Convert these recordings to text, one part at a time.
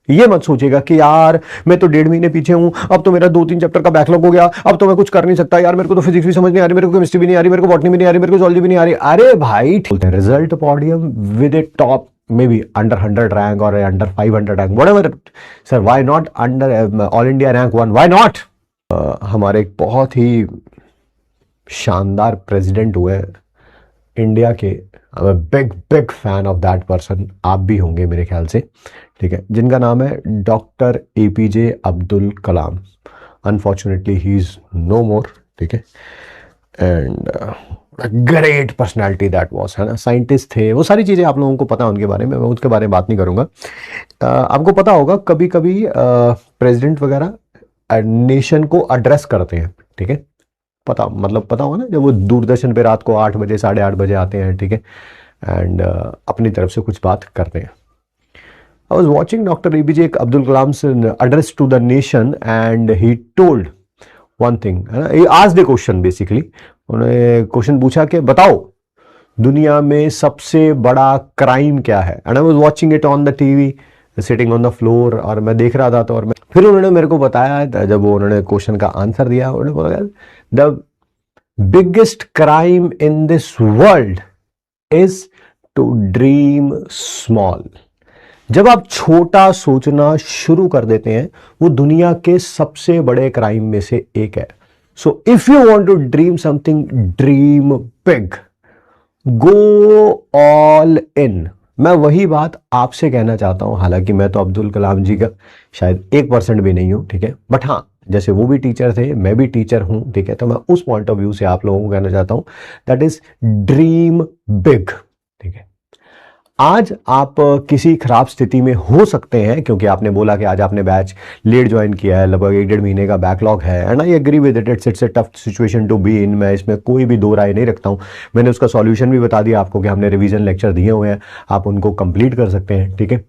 ये मत सोचिएगा कि यार मैं तो 1.5 महीने पीछे हूं, अब तो मेरा 2-3 चैप्टर का बैकलॉग हो गया, अब तो मैं कुछ कर नहीं सकता यार, मेरे को तो फिजिक्स भी समझ नहीं आ रही, मेरे को केमिस्ट्री भी नहीं आ रही, मेरे को बॉटनी भी नहीं आ रही, मेरे को जूलॉजी भी नहीं आ रही। अरे भाई बोलते हैं result podium with A top maybe under 100 rank or under 500 rank, whatever. Sir, why not under all India rank 1? Why not? हमारे एक बहुत ही शानदार प्रेसिडेंट हुए इंडिया के। I am big big fan of that person, आप भी होंगे मेरे ख्याल से, ठीक है, जिनका नाम है doctor APJ Abdul Kalam. Unfortunately he is no more, ठीक है, and great personality that was, है ना, साइंटिस्ट थे, वो सारी चीज़ें आप लोगों को पता है उनके बारे में, मैं उसके बारे में बात नहीं करूँगा। आपको पता होगा कभी कभी प्रेसिडेंट वगैरह नेशन को एड्रेस करते हैं, ठीक है, पता होगा ना, जब वो दूरदर्शन पे रात को 8 बजे 8:30 बजे आते हैं, ठीक है, एंड अपनी तरफ से कुछ बात करते हैं। I was watching doctor APJ Abdul Kalam address to the nation and he told one thing, है ना, he asked the question basically, उन्होंने क्वेश्चन पूछा कि बताओ दुनिया में सबसे बड़ा क्राइम क्या है, and I was watching it on the TV sitting on the floor, और मैं देख रहा था, तो और फिर उन्होंने मेरे को बताया, जब वो उन्होंने क्वेश्चन का आंसर दिया, उन्होंने बोला the biggest crime in this world is to dream small. जब आप छोटा सोचना शुरू कर देते हैं, वो दुनिया के सबसे बड़े क्राइम में से एक है। So if you want to dream something, dream big. Go all in. मैं वही बात आपसे कहना चाहता हूं, हालांकि मैं तो अब्दुल कलाम जी का शायद 1% भी नहीं हूं, ठीक है, बट हाँ, जैसे वो भी टीचर थे, मैं भी टीचर हूं, ठीक है, तो मैं उस पॉइंट ऑफ व्यू से आप लोगों को कहना चाहता हूं, दैट इज ड्रीम बिग, ठीक है। आज आप किसी खराब स्थिति में हो सकते हैं, क्योंकि आपने बोला कि आज आपने बैच लेट ज्वाइन किया है, लगभग 1-1.5 महीने का बैकलॉग है, and I agree with it, it's a tough situation to be in, मैं इसमें कोई भी दो राय नहीं रखता हूं। मैंने उसका सॉल्यूशन भी बता दिया आपको कि हमने रिवीजन लेक्चर दिए हुए हैं, आप उनको कंप्लीट कर सकते हैं, ठीक है,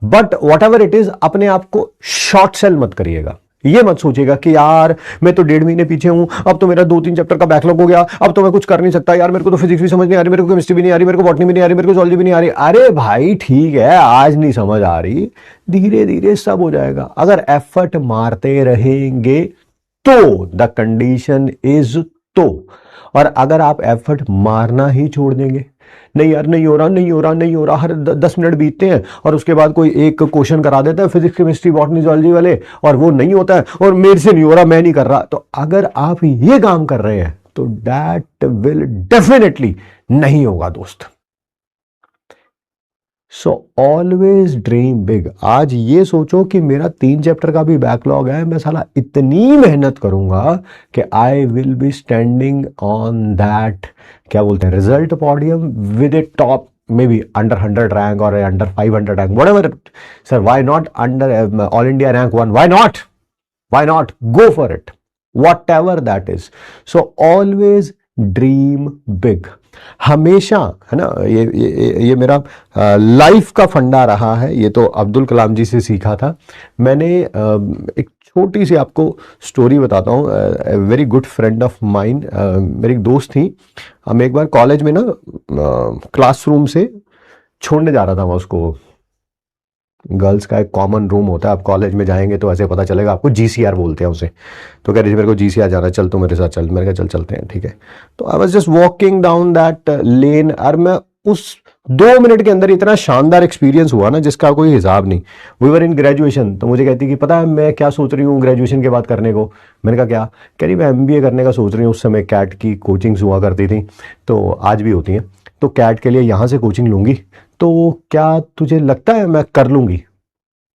but what ever it is, अपने आप को शॉर्ट सेल मत करिएगा। ये मत सोचिएगा कि यार मैं तो 1.5 महीने पीछे हूं, अब तो मेरा 2-3 चैप्टर का बैकलॉग हो गया, अब तो मैं कुछ कर नहीं सकता यार, मेरे को तो फिजिक्स भी समझ नहीं आ रही, मेरे को केमिस्ट्री भी नहीं आ रही, मेरे को बॉटनी भी नहीं आ रही, मेरे को जूलॉजी भी नहीं आ रही। अरे भाई ठीक है, आज नहीं समझ आ रही, धीरे धीरे सब हो जाएगा। अगर एफर्ट मारते रहेंगे तो द कंडीशन इज तो, और अगर आप एफर्ट मारना ही छोड़ देंगे, नहीं यार नहीं हो रहा नहीं हो रहा नहीं हो रहा, हर 10 मिनट बीतते हैं और उसके बाद कोई एक क्वेश्चन करा देता है फिजिक्स केमिस्ट्री बॉटनी जूलॉजी वाले, और वो नहीं होता है, और मेरे से नहीं हो रहा, मैं नहीं कर रहा, तो अगर आप ये काम कर रहे हैं तो दैट विल डेफिनेटली नहीं होगा दोस्त। So always dream big. आज ये सोचो कि मेरा 3 चैप्टर का भी बैकलॉग है, मैं साला इतनी मेहनत करूंगा कि I will be standing on that, क्या बोलते हैं, result podium with A top maybe under 100 rank or under 500 rank, whatever. Sir, why not under all India rank 1? Why not? Why not? Go for it, whatever that is. So always dream big. हमेशा, है ना, ये मेरा life का फंडा रहा है, ये तो अब्दुल कलाम जी से सीखा था मैंने। एक छोटी सी आपको स्टोरी बताता हूँ। Very good friend of mine, मेरी एक दोस्त थी, हम एक बार कॉलेज में ना क्लासरूम से छोड़ने जा रहा था मैं उसको, गर्ल्स का एक कॉमन रूम होता है, आप कॉलेज में जाएंगे तो ऐसे पता चलेगा आपको, GCR बोलते हैं उसे, तो कह रही थी मेरे को GCR जाना है, चल तू मेरे साथ चल, मैंने कहा चल चलते हैं, ठीक है। तो I was just walking down that lane, और मैं उस 2 मिनट के अंदर इतना शानदार एक्सपीरियंस हुआ ना जिसका कोई हिसाब नहीं। वी वर इन ग्रेजुएशन, तो मुझे कहती कि पता है मैं क्या सोच रही हूँ ग्रेजुएशन के बाद करने को। मैंने कहा क्या? कह रही मैं MBA करने का सोच रही हूँ। उस समय कैट की कोचिंग्स हुआ करती थी, तो आज भी होती हैं, तो कैट के लिए यहाँ से कोचिंग लूँगी, तो क्या तुझे लगता है मैं कर लूँगी?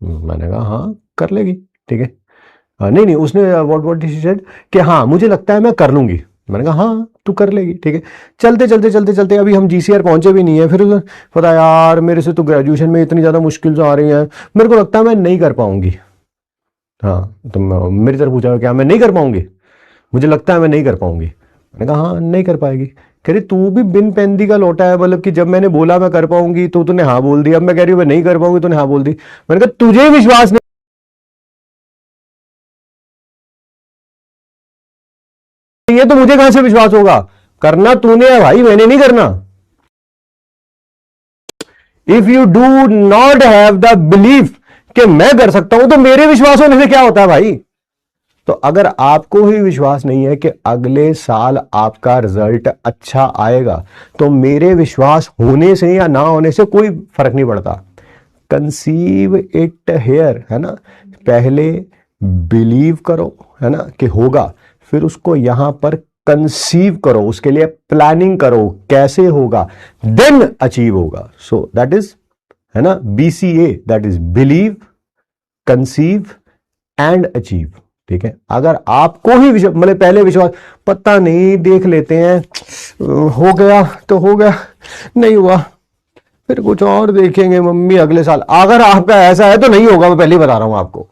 मैंने कहा हाँ कर लेगी, ठीक है। नहीं उसने व्हाट शी सेड कि हाँ मुझे लगता है मैं कर लूँगी। मैंने कहा हाँ तू कर लेगी, ठीक है। चलते चलते चलते चलते अभी हम GCR पहुंचे भी नहीं है, फिर पता यार मेरे से तो ग्रेजुएशन में इतनी ज़्यादा मुश्किल आ रही हैं, मेरे को लगता है मैं नहीं कर पाऊंगी। हाँ तो मेरी तरफ पूछा क्या मैं नहीं कर पाऊंगी? मुझे लगता है मैं नहीं कर पाऊंगी। मैंने कहा हाँ नहीं कर पाएगी। कह रही तू भी बिन पेंदी का लौटा है, मतलब कि जब मैंने बोला मैं कर पाऊंगी तो तूने हाँ बोल दी, अब मैं कह रही हूँ मैं नहीं कर पाऊंगी तूने हाँ बोल दी। मैंने कहा तुझे विश्वास नहीं ये तो मुझे कहां से विश्वास होगा? करना तूने है भाई, मैंने नहीं करना। If you do not have the belief कि मैं कर सकता हूं, तो मेरे विश्वास होने से क्या होता है भाई? तो अगर आपको ही विश्वास नहीं है कि अगले साल आपका रिजल्ट अच्छा आएगा, तो मेरे विश्वास होने से या ना होने से कोई फर्क नहीं पड़ता। कंसीव इट हेयर, है ना, पहले बिलीव करो, है ना, कि होगा, फिर उसको यहां पर कंसीव करो, उसके लिए प्लानिंग करो कैसे होगा, देन अचीव होगा। सो दैट इज, है ना, BCA, that is believe, conceive and achieve. ठीक है, अगर आपको ही मतलब पहले विश्वास, पता नहीं देख लेते हैं, हो गया तो हो गया, नहीं हुआ फिर कुछ और देखेंगे मम्मी अगले साल, अगर आपका ऐसा है तो नहीं होगा, मैं पहले ही बता रहा हूं आपको।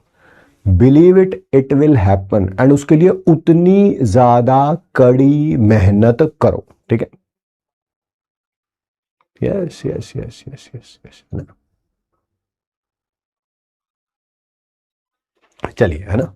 Believe it, it will happen, and उसके लिए उतनी ज्यादा कड़ी मेहनत करो। ठीक है, yes yes yes yes yes yes, चलिए, है ना।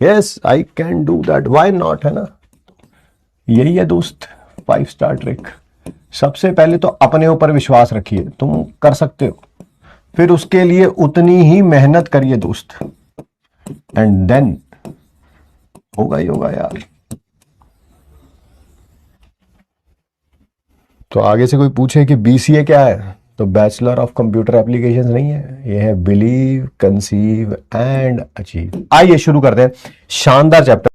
Yes I can do that, why not, है ना। यही है दोस्त 5 स्टार ट्रिक। सबसे पहले तो अपने ऊपर विश्वास रखिए, तुम कर सकते हो, फिर उसके लिए उतनी ही मेहनत करिए दोस्त, एंड देन होगा ही होगा यार। तो आगे से कोई पूछे कि BCA क्या है, तो बैचलर ऑफ कंप्यूटर एप्लीकेशन नहीं है, ये है बिलीव, कंसीव एंड अचीव। आइए शुरू करते हैं शानदार चैप्टर।